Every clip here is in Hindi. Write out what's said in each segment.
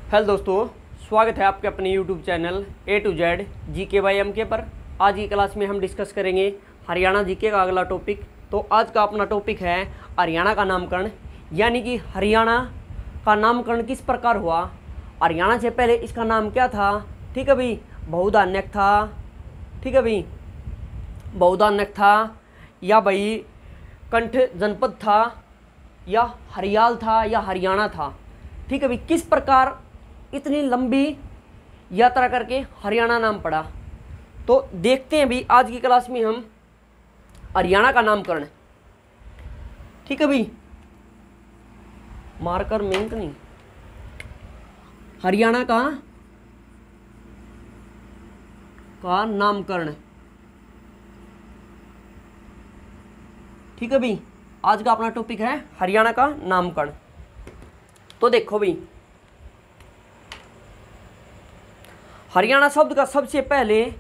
हेलो दोस्तों, स्वागत है आपके अपने YouTube channel A to Z GK by MK पर। आज की क्लास में हम डिस्कस करेंगे हरियाणा जीके का अगला टॉपिक। तो आज का अपना टॉपिक है हरियाणा का नामकरण, यानी कि हरियाणा का नामकरण किस प्रकार हुआ। हरियाणा से पहले इसका नाम क्या था? ठीक है भाई, बहुधान्यक था। ठीक है भाई, बहुधान्यक था या भाई कंठ जनपद था या हरियाल था या हरियाणा था। ठीक है भाई, किस प्रकार इतनी लंबी यात्रा करके हरियाणा नाम पड़ा। तो देखते हैं भाई आज की क्लास में हम हरियाणा का नामकरण। ठीक है भाई, मार्कर मेंक नहीं, हरियाणा का नामकरण। ठीक है भाई, आज का अपना टॉपिक है हरियाणा का नामकरण। तो देखो भाई, हरियाणा शब्द का सबसे पहले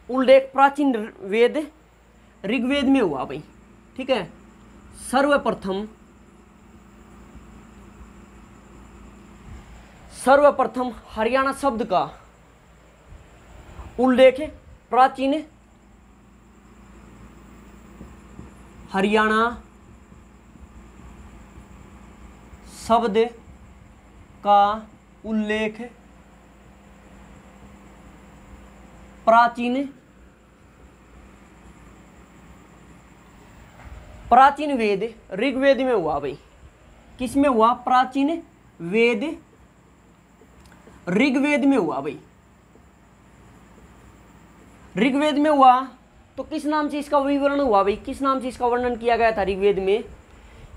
उल्लेख प्राचीन वेद ऋग्वेद में हुआ भाई। ठीक है, सर्वप्रथम हरियाणा शब्द का उल्लेख प्राचीन हरियाणा शब्द का उल्लेख प्राचीन वेद ऋग्वेद में हुआ भाई। किस में हुआ? प्राचीन वेद ऋग्वेद में हुआ भाई। ऋग्वेद में हुआ तो किस नाम से इसका विवरण हुआ भाई? किस नाम से इसका वर्णन किया गया था? ऋग्वेद में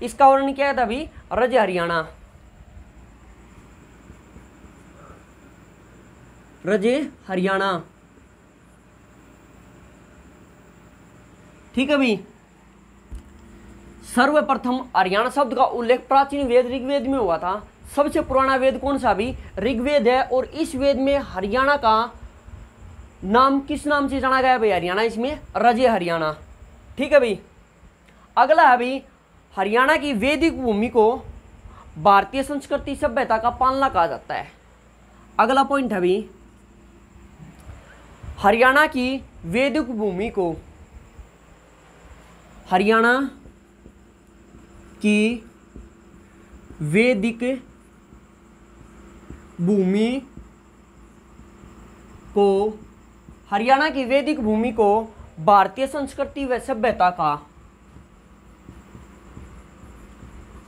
इसका वर्णन किया गया था भाई रज हरियाणा। रज हरियाणा। ठीक है भाई, सर्वप्रथम हरियाणा शब्द का उल्लेख प्राचीन वेद ऋग्वेद में हुआ था। सबसे पुराना वेद कौन सा भी? ऋग्वेद है। और इस वेद में हरियाणा का नाम किस नाम से जाना गया भाई? हरियाणा, इसमें रजे हरियाणा। ठीक है भाई, अगला है भाई हरियाणा की वैदिक भूमि को भारतीय संस्कृति सभ्यता का पालना कहा जाता है। अगला पॉइंट है भाई हरियाणा की वैदिक भूमि को, हरियाणा की वैदिक भूमि को, हरियाणा की वैदिक भूमि को भारतीय संस्कृति व सभ्यता का,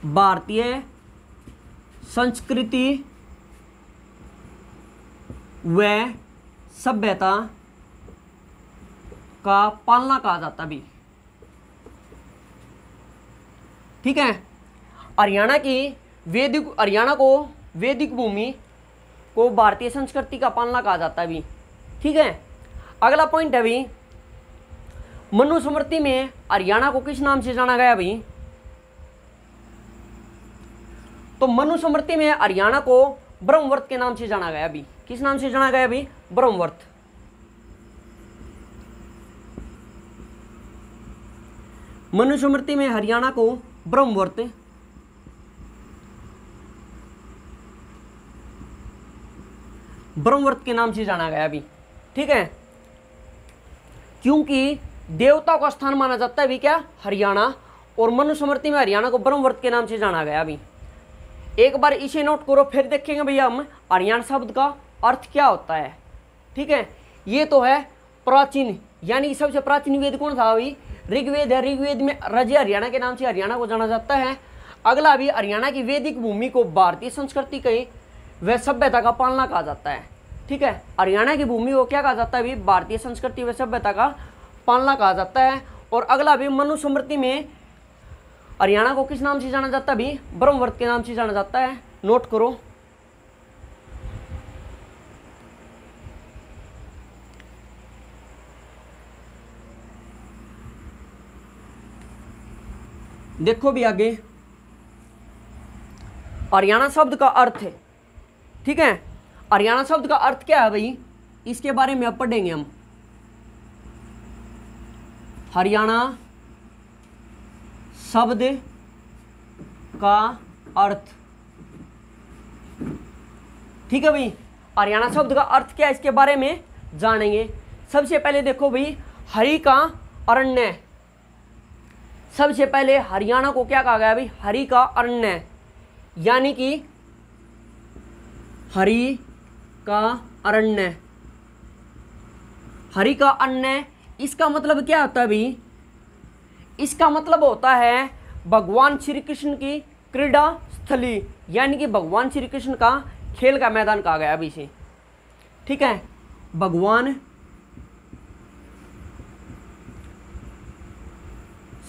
भारतीय संस्कृति व सभ्यता का पालना कहा जाता भी। ठीक है, हरियाणा को वैदिक भूमि को भारतीय संस्कृति का पालना कहा जाता भी। ठीक है, अगला पॉइंट है भाई मनुस्मृति में हरियाणा को किस नाम से जाना गया भाई? तो मनुस्मृति में हरियाणा को ब्रह्मवर्त के नाम से जाना गया भी। किस नाम से जाना गया भाई? ब्रह्मवर्त। मनुस्मृति में हरियाणा को ब्रह्मवर्त के नाम से जाना गया भी। ठीक है, क्योंकि देवता का स्थान माना जाता है भी क्या? हरियाणा। और मनुस्मृति में हरियाणा को ब्रह्मवर्त के नाम से जाना गया भी। एक बार इसे नोट करो, फिर देखेंगे भैया हम हरियाणा शब्द का अर्थ क्या होता है। ठीक है, ये तो है प्राचीन, यानी सबसे प्राचीन वेद कौन था भाई? ऋग्वेद है। ऋग्वेद में रजे हरियाणा के नाम से हरियाणा को जाना जाता है। अगला भी हरियाणा की वैदिक भूमि को भारतीय संस्कृति के व सभ्यता का पालना कहा जाता है। ठीक है, हरियाणा की भूमि को क्या कहा जाता है भी? भारतीय संस्कृति व सभ्यता का पालना कहा जाता है। और अगला भी मनुस्मृति में हरियाणा को किस नाम से जाना जाता है भी? ब्रह्मवर्त के नाम से जाना जाता है। नोट करो। देखो भी आगे हरियाणा शब्द का अर्थ है। ठीक है, हरियाणा शब्द का अर्थ क्या है भाई? इसके बारे में अब पढ़ेंगे हम। हरियाणा शब्द का अर्थ, ठीक है भाई, हरियाणा शब्द का अर्थ क्या है इसके बारे में जानेंगे। सबसे पहले देखो भाई, हरि का अरण्य, सबसे पहले हरियाणा को क्या कहा गया भाई, हरि का अरण्य, यानी कि हरि का अरण्य, हरि का अरण्य, इसका मतलब क्या होता है भाई, इसका मतलब होता है भगवान श्री कृष्ण की क्रीड़ा स्थली, यानी कि भगवान श्री कृष्ण का खेल का मैदान कहा गया अभी से। ठीक है, भगवान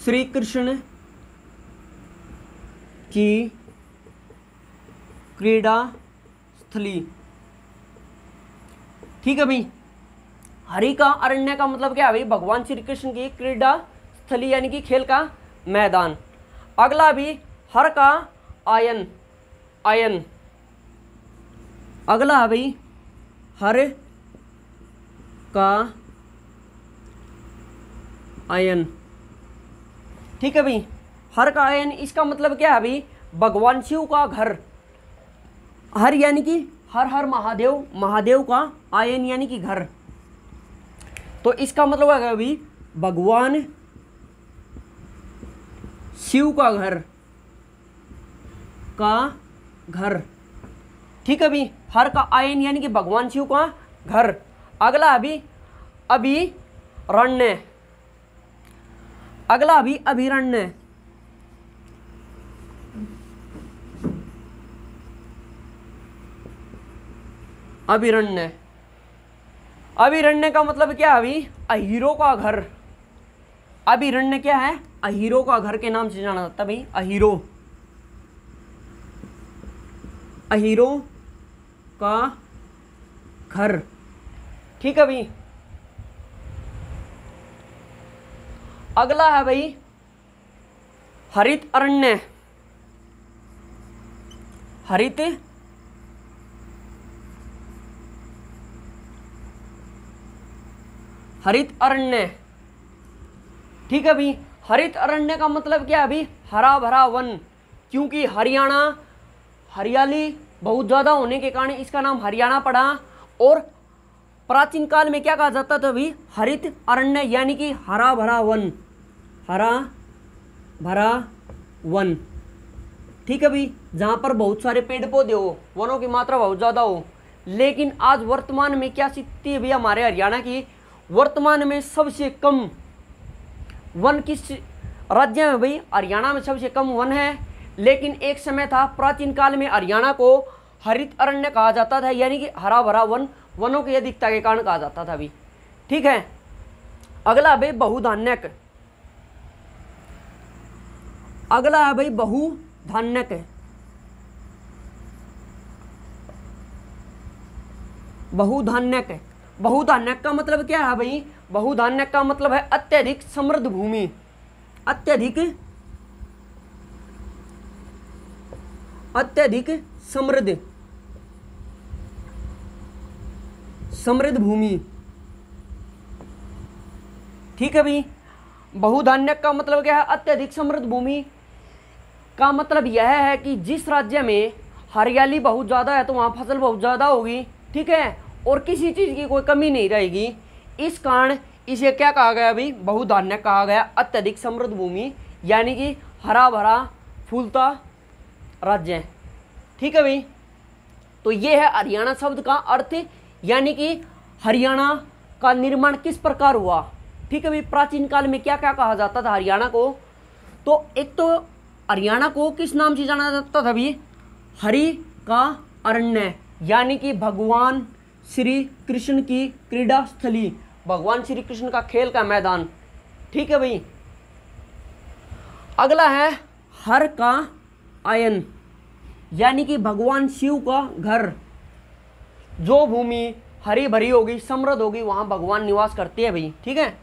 श्री कृष्ण की क्रीड़ा स्थली। ठीक है भाई, हरि का अरण्य का मतलब क्या है भाई, भगवान श्री कृष्ण की क्रीड़ा स्थली यानी कि खेल का मैदान। अगला भी हर का आयन, आयन, अगला है भाई हर का आयन। ठीक है भाई, हर का आयन, इसका मतलब क्या है भाई, भगवान शिव का घर, हर यानी कि हर हर महादेव, महादेव का आयन यानी कि घर, तो इसका मतलब है भाई भगवान शिव का घर, का घर। ठीक है भाई, हर का आयन यानी कि भगवान शिव का घर। अगला अभी अभिरण्य, अगला अभी अभिरण्य, अभिरण्य, अभिरण्य का मतलब क्या है भाई, अहीरो का घर। अभिरण्य क्या है, अहीरो का घर के नाम से जाना जाता है भाई, अहीरो, अहीरो का घर। ठीक है भाई, अगला है भाई हरित अरण्य, हरित हरित अरण्य। ठीक है भाई, हरित अरण्य का मतलब क्या है अभी, हरा भरा वन, क्योंकि हरियाणा हरियाली बहुत ज़्यादा होने के कारण इसका नाम हरियाणा पड़ा। और प्राचीन काल में क्या कहा जाता था अभी, हरित अरण्य यानी कि हरा भरा वन, हरा भरा वन। ठीक है भाई, जहाँ पर बहुत सारे पेड़ पौधे हो, वनों की मात्रा बहुत ज़्यादा हो। लेकिन आज वर्तमान में क्या स्थिति है भैया हमारे हरियाणा की, वर्तमान में सबसे कम वन किस राज्य में भाई, हरियाणा में सबसे कम वन है। लेकिन एक समय था प्राचीन काल में हरियाणा को हरित अरण्य कहा जाता था, यानी कि हरा भरा वन, वनों की अधिकता के कारण कहा जाता था अभी। ठीक है, अगला है भाई बहुधान्यक, अगला है भाई बहुधान्यक, बहुधान्यक, बहुधान्यक का मतलब क्या है भाई, बहुधान्यक का मतलब है अत्यधिक समृद्ध भूमि, अत्यधिक समृद्ध, समृद्ध भूमि। ठीक है भाई, बहुधान्यक का मतलब क्या है, अत्यधिक समृद्ध भूमि का मतलब यह है कि जिस राज्य में हरियाली बहुत ज़्यादा है तो वहाँ फसल बहुत ज़्यादा होगी। ठीक है, और किसी चीज़ की कोई कमी नहीं रहेगी। इस कारण इसे क्या कहा गया भाई, बहुधान्यक कहा गया, अत्यधिक समृद्ध भूमि यानी कि हरा भरा फूलता राज्य। ठीक है भाई, तो ये है हरियाणा शब्द का अर्थ, यानी कि हरियाणा का निर्माण किस प्रकार हुआ। ठीक है भाई, प्राचीन काल में क्या क्या कहा जाता था हरियाणा को, तो एक तो हरियाणा को किस नाम से जाना जाता था भाई, हरि का अरण्य, यानी कि भगवान श्री कृष्ण की क्रीड़ा स्थली, भगवान श्री कृष्ण का खेल का मैदान। ठीक है भाई, अगला है हर का आयन, यानी कि भगवान शिव का घर। जो भूमि हरी भरी होगी, समृद्ध होगी, वहाँ भगवान निवास करते हैं भाई। ठीक है,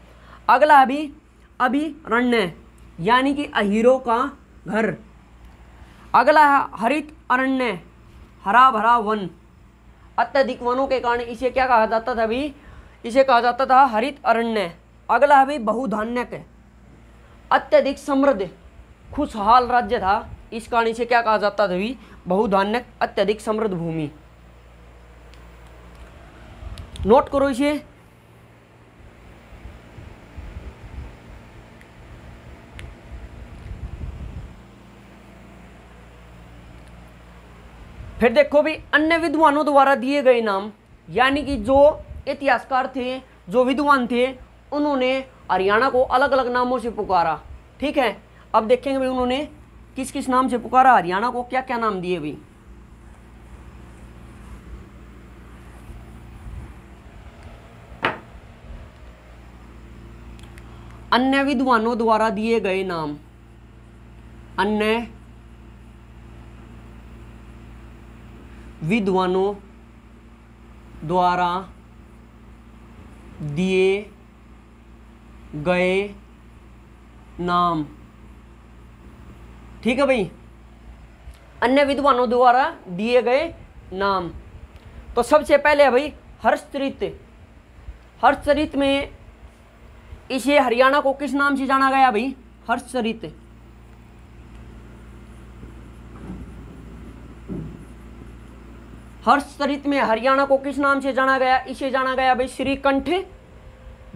अगला अभी अभिरण्य, यानी कि अहीरो का घर। अगला है हरित अरण्य, हरा भरा वन, अत्यधिक वनों के कारण इसे क्या कहा जाता था भाई, इसे कहा जाता था हरित अरण्य। अगला है भाई बहुधान्यक, अत्यधिक समृद्ध खुशहाल राज्य था, इस कारण इसे क्या कहा जाता था भाई, बहुधान्यक, अत्यधिक समृद्ध भूमि। नोट करो इसे। फिर देखो भी अन्य विद्वानों द्वारा दिए गए नाम, यानी कि जो इतिहासकार थे, जो विद्वान थे, उन्होंने हरियाणा को अलग अलग नामों से पुकारा। ठीक है, अब देखेंगे भाई उन्होंने किस किस नाम से पुकारा, हरियाणा को क्या क्या नाम दिए भाई। अन्य विद्वानों द्वारा दिए गए नाम, अन्य विद्वानों द्वारा दिए गए नाम। ठीक है भाई, अन्य विद्वानों द्वारा दिए गए नाम। तो सबसे पहले है भाई हर्षचरित। हर्षचरित में इसे हरियाणा को किस नाम से जाना गया भाई? हर्षचरित। हर्षचरित में हरियाणा को किस नाम से जाना गया? इसे जाना गया भाई श्रीकंठ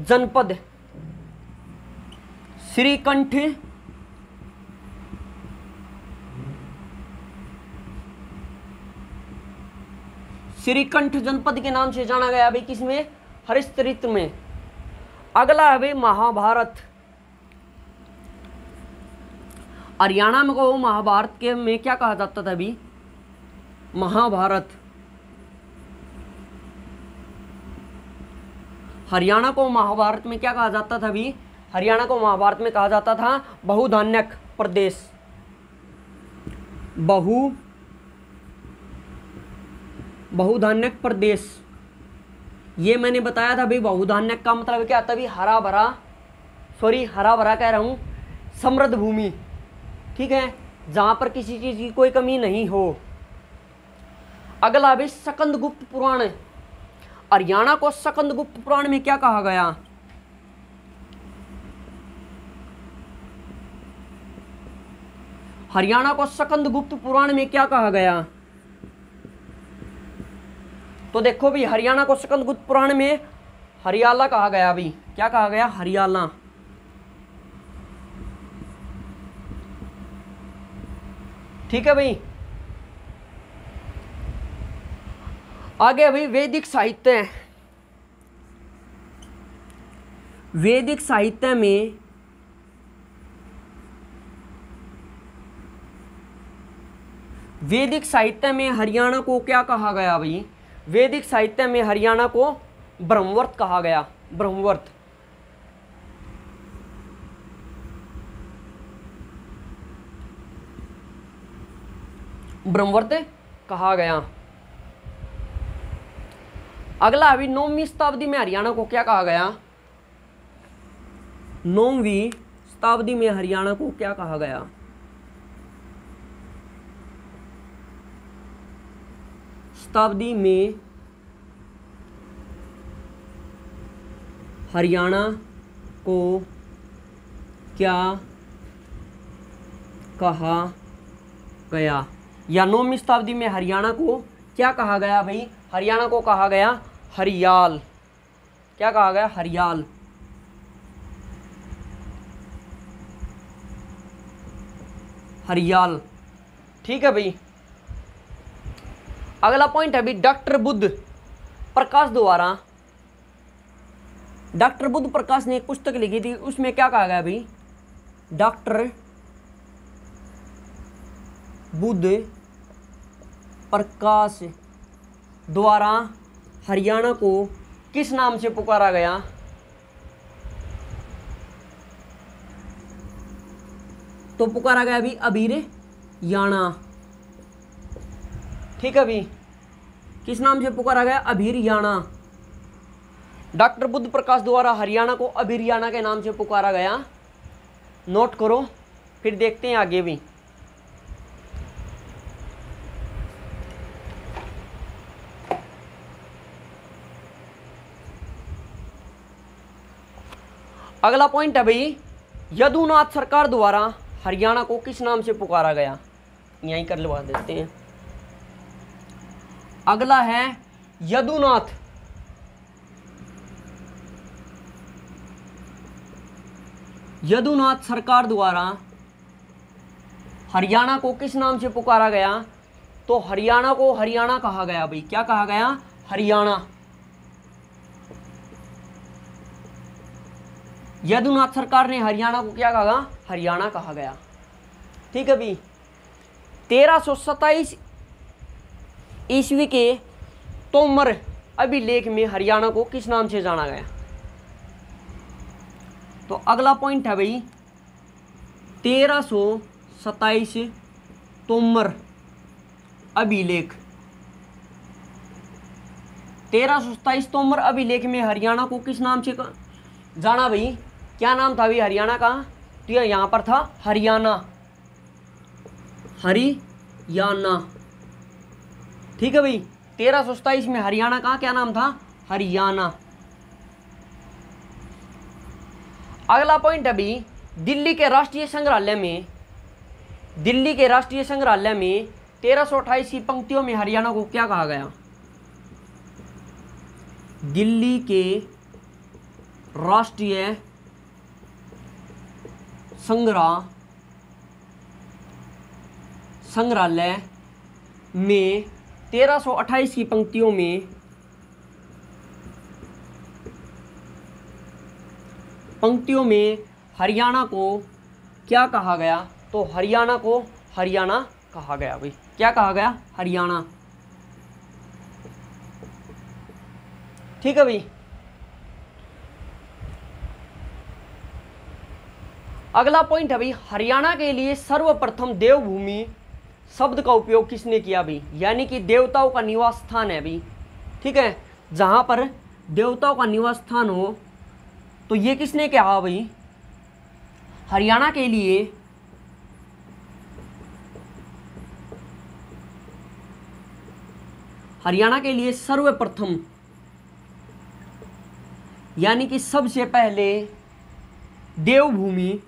जनपद। श्रीकंठ श्रीकंठ जनपद के नाम से जाना गया भाई किसमें? हर्षचरित में। अगला है भाई महाभारत। हरियाणा में को महाभारत के में क्या कहा जाता था भाई? महाभारत। हरियाणा को महाभारत में क्या कहा जाता था भी? हरियाणा को महाभारत में कहा जाता था बहुधान्यक प्रदेश। बहुधान्यक प्रदेश, ये मैंने बताया था भाई। बहुधान्यक का मतलब क्या आता है? हरा भरा, हरा भरा कह रहा हूं, समृद्ध भूमि। ठीक है, जहां पर किसी चीज की कोई कमी नहीं हो। अगला भी स्कंदगुप्त पुराण। हरियाणा को स्कंदगुप्त पुराण में क्या कहा गया? हरियाणा को स्कंदगुप्त पुराण में क्या कहा गया? तो देखो भी हरियाणा को स्कंदगुप्त पुराण में हरियाला कहा गया भी। क्या कहा गया? हरियाला। ठीक है भाई, आगे अभी वैदिक साहित्य। वैदिक साहित्य में हरियाणा को क्या कहा गया भाई? वैदिक साहित्य में हरियाणा को ब्रह्मवर्त कहा गया। ब्रह्मवर्त। ब्रह्मवर्त कहा गया। अगला अभी 9वीं शताब्दी में हरियाणा को क्या कहा गया? 9वीं शताब्दी में हरियाणा को क्या कहा गया? शताब्दी में हरियाणा को क्या कहा गया? या 9वीं शताब्दी में हरियाणा को क्या कहा गया भाई? हरियाणा को कहा गया हरियाल। क्या कहा गया? हरियाल। हरियाल। ठीक है भाई, अगला पॉइंट है भाई डॉक्टर बुद्ध प्रकाश द्वारा। डॉक्टर बुद्ध प्रकाश ने एक पुस्तक लिखी थी, उसमें क्या कहा गया भाई? डॉक्टर बुद्ध प्रकाश द्वारा हरियाणा को किस नाम से पुकारा गया? तो पुकारा गया भी अभीरयाणा। ठीक है भी, किस नाम से पुकारा गया? अभीरयाणा। डॉक्टर बुद्ध प्रकाश द्वारा हरियाणा को अभीरयाणा के नाम से पुकारा गया। नोट करो, फिर देखते हैं आगे भी। अगला पॉइंट है भाई यदुनाथ सरकार द्वारा हरियाणा को किस नाम से पुकारा गया? यहीं कर लगा देते हैं। अगला है यदुनाथ। यदुनाथ सरकार द्वारा हरियाणा को किस नाम से पुकारा गया? तो हरियाणा को हरियाणा कहा गया भाई। क्या कहा गया? हरियाणा। यदुनाथ सरकार ने हरियाणा को क्या कहा? हरियाणा कहा गया। ठीक है भाई। 1327 ईस्वी के तोमर अभिलेख में हरियाणा को किस नाम से जाना गया? तो अगला पॉइंट है भाई 1327 तोमर अभिलेख। 1327 तोमर अभिलेख में हरियाणा को किस नाम से जाना भाई? क्या नाम था भाई हरियाणा का? तो यहां पर था हरियाणा। हरियाणा। ठीक है भाई। 1327 में हरियाणा का क्या नाम था? हरियाणा। अगला पॉइंट है भाई दिल्ली के राष्ट्रीय संग्रहालय में 1328 की पंक्तियों में हरियाणा को क्या कहा गया? दिल्ली के राष्ट्रीय संग्रहालय में 1328 की पंक्तियों में हरियाणा को क्या कहा गया? तो हरियाणा को हरियाणा कहा गया भाई। क्या कहा गया? हरियाणा। ठीक है भाई। अगला पॉइंट है भाई हरियाणा के लिए सर्वप्रथम देवभूमि शब्द का उपयोग किसने किया भाई? यानी कि देवताओं का निवास स्थान है भाई। ठीक है। जहां पर देवताओं का निवास स्थान हो तो ये किसने कहा भाई? हरियाणा के लिए सर्वप्रथम यानी कि सबसे पहले देवभूमि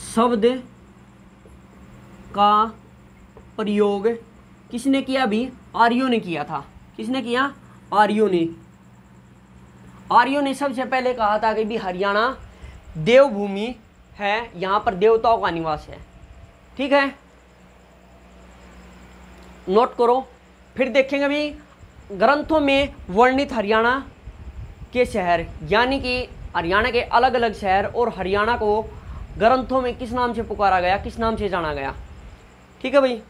शब्द का प्रयोग किसने किया भी? आर्यों ने किया था। किसने किया? आर्यों ने सबसे पहले कहा था कि भी हरियाणा देवभूमि है, यहाँ पर देवताओं का निवास है। ठीक है, नोट करो। फिर देखेंगे भी ग्रंथों में वर्णित हरियाणा के शहर, यानी कि हरियाणा के अलग अलग शहर और हरियाणा को ग्रंथों में किस नाम से पुकारा गया, किस नाम से जाना गया। ठीक है भाई।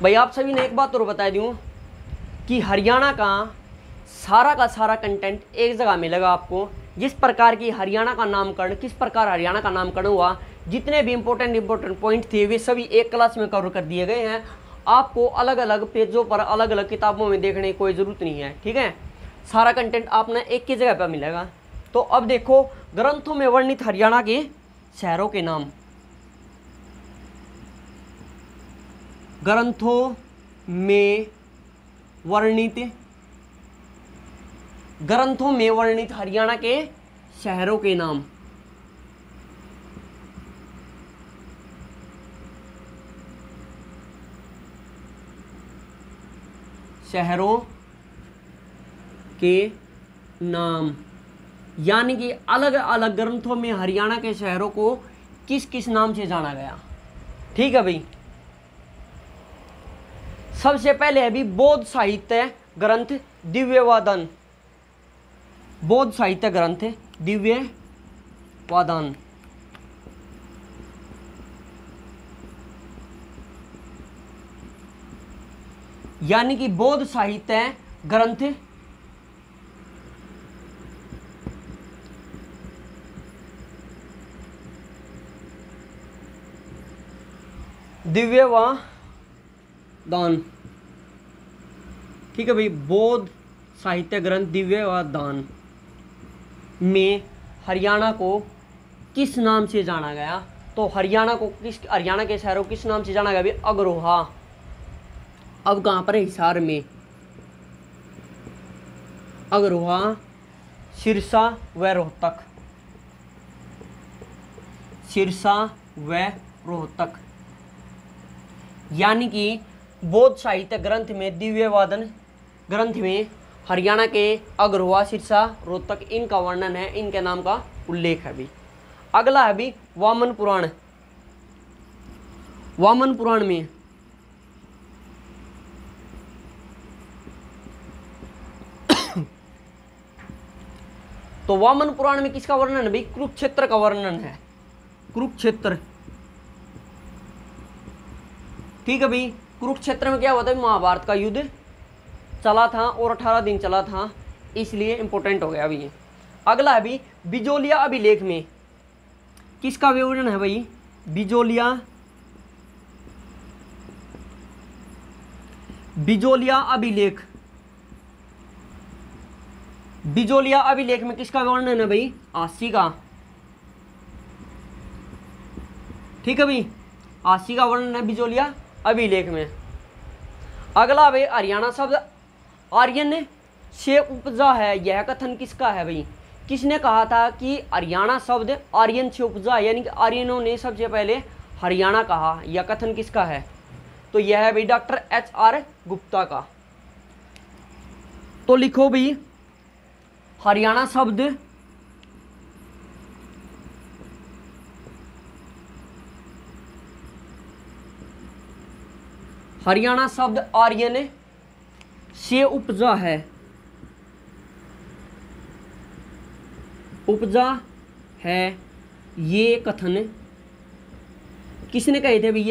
भाई आप सभी ने एक बात और बता दूं कि हरियाणा का सारा कंटेंट एक जगह मिलेगा आपको। जिस प्रकार की हरियाणा का नामकरण, किस प्रकार हरियाणा का नामकरण हुआ, जितने भी इंपॉर्टेंट पॉइंट थे वे सभी एक क्लास में कवर कर दिए गए हैं। आपको अलग अलग पेजों पर अलग अलग किताबों में देखने की कोई ज़रूरत नहीं है। ठीक है, सारा कंटेंट आपने एक ही जगह पर मिलेगा। तो अब देखो ग्रंथों में वर्णित हरियाणा के शहरों के नाम। ग्रंथों में वर्णित हरियाणा के शहरों के नाम। शहरों के नाम यानी कि अलग अलग ग्रंथों में हरियाणा के शहरों को किस किस नाम से जाना गया। ठीक है भाई। सबसे पहले है भी बौद्ध साहित्य ग्रंथ दिव्यवादन। बौद्ध साहित्य ग्रंथ दिव्यवादन। यानी कि बौद्ध साहित्य ग्रंथ दिव्यवादन। ठीक है भाई। बौद्ध साहित्य ग्रंथ दिव्यवादन में हरियाणा को किस नाम से जाना गया। तो हरियाणा के शहरों को किस नाम से जाना गया भाई? अग्रोहा। अब कहाँ पर है? हिसार में। अग्रोहा सिरसा व रोहतक, सिरसा व रोहतक। यानी कि बौद्ध साहित्य ग्रंथ में दिव्य वादन ग्रंथ में हरियाणा के अग्रवा, सिरसा, रोहतक इनका वर्णन है, इनके नाम का उल्लेख है भी। अगला है भी वामन पुराण। वामन पुराण में तो वामन पुराण में किसका वर्णन है भाई? कुरुक्षेत्र का वर्णन है, कुरुक्षेत्र। ठीक है भाई, कुरुक्षेत्र में क्या हुआ था? महाभारत का युद्ध चला था और 18 दिन चला था, इसलिए इंपॉर्टेंट हो गया अभी ये। अगला है भाई बिजोलिया अभिलेख में किसका विवरण है भाई? बिजोलिया, बिजोलिया अभिलेख। बिजोलिया अभिलेख में किसका वर्णन है भाई? आसी का। ठीक है भाई, आसी का वर्णन है बिजोलिया अभिलेख में। अगला भाई हरियाणा शब्द आर्यन से उपजा है, यह कथन किसका है भाई? किसने कहा था कि हरियाणा शब्द आर्यन से उपजा, यानी कि आर्यनों ने सबसे पहले हरियाणा कहा, यह कथन किसका है? तो यह है भाई डॉक्टर HR गुप्ता का। तो लिखो भाई हरियाणा शब्द हरियाणा शब्द आर्यन से उपजा है, उपजा है, ये कथन किसने कहे थे भाई?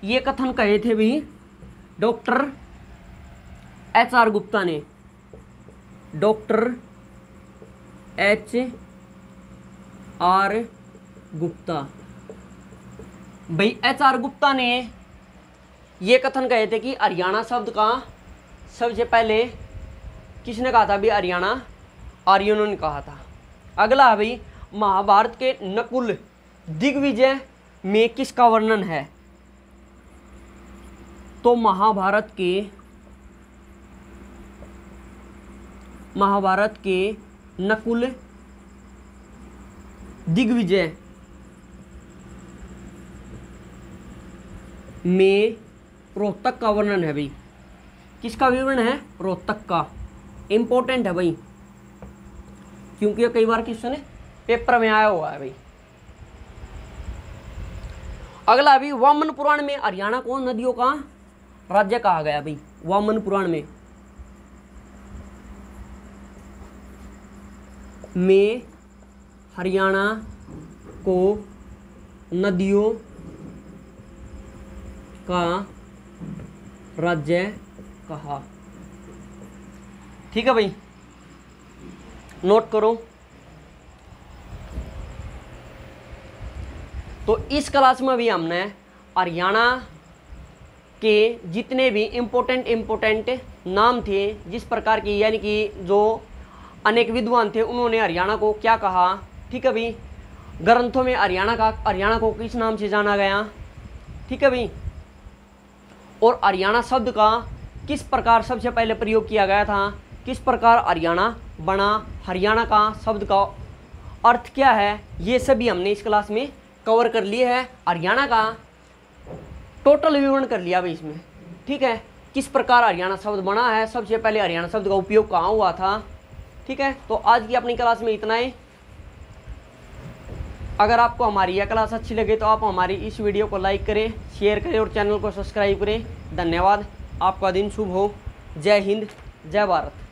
ये कथन कहे थे भाई डॉक्टर HR गुप्ता ने, डॉक्टर HR गुप्ता। भाई HR गुप्ता ने ये कथन कहे थे कि हरियाणा शब्द का सबसे पहले किसने कहा था भाई? हरियाणा आर्यनों ने कहा था। अगला है भाई महाभारत के नकुल दिग्विजय में किसका वर्णन है? तो महाभारत के नकुल दिग्विजय में रोहतक का वर्णन है भाई। किसका विवरण है? रोहतक का। इंपॉर्टेंट है भाई, क्योंकि ये कई बार क्वेश्चन पेपर में आया हुआ है भाई। अगला भी वामन पुराण में हरियाणा को नदियों का राज्य कहा गया भाई। वामन पुराण में हरियाणा को नदियों का राज्य कहा। ठीक है भाई, नोट करो। तो इस क्लास में भी हमने हरियाणा के जितने भी इम्पोर्टेंट नाम थे, जिस प्रकार की, यानी कि जो अनेक विद्वान थे उन्होंने हरियाणा को क्या कहा। ठीक है भाई, ग्रंथों में हरियाणा को किस नाम से जाना गया। ठीक है भाई, और हरियाणा शब्द का किस प्रकार सबसे पहले प्रयोग किया गया था, किस प्रकार हरियाणा बना, हरियाणा का शब्द का अर्थ क्या है, ये सभी हमने इस क्लास में कवर कर लिए है। हरियाणा का टोटल विवरण कर लिया भाई इसमें। ठीक है, किस प्रकार हरियाणा शब्द बना है, सबसे पहले हरियाणा शब्द का उपयोग कहाँ हुआ था। ठीक है, तो आज की अपनी क्लास में इतना ही। अगर आपको हमारी यह क्लास अच्छी लगे तो आप हमारी इस वीडियो को लाइक करें, शेयर करें और चैनल को सब्सक्राइब करें। धन्यवाद, आपका दिन शुभ हो। जय हिंद, जय भारत।